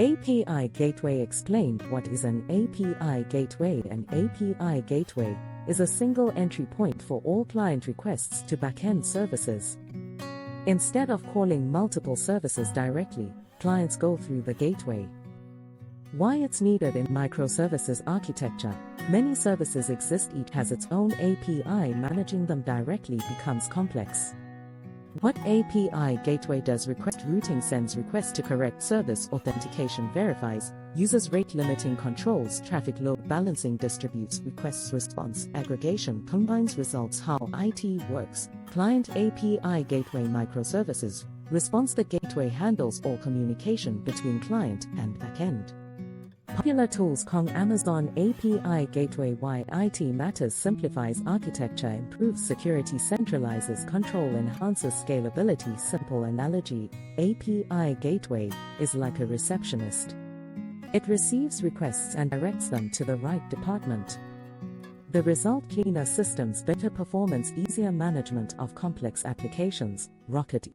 API Gateway. Explained. What is an API Gateway? An API Gateway is a single entry point for all client requests to backend services. Instead of calling multiple services directly, clients go through the gateway. Why it's needed in microservices architecture? Many services exist, each has its own API. Managing them directly becomes complex. What API Gateway does? Request routing sends requests to correct service, authentication verifies, uses rate limiting controls, traffic load balancing distributes, requests response, aggregation combines results. How IT works. Client API Gateway microservices. Response. The gateway handles all communication between client and backend. Popular tools. Kong, Amazon API Gateway. Why IT matters? Simplifies architecture, improves security, centralizes control, enhances scalability. Simple analogy: API Gateway is like a receptionist. It receives requests and directs them to the right department. The result: cleaner systems, better performance, easier management of complex applications. Rocket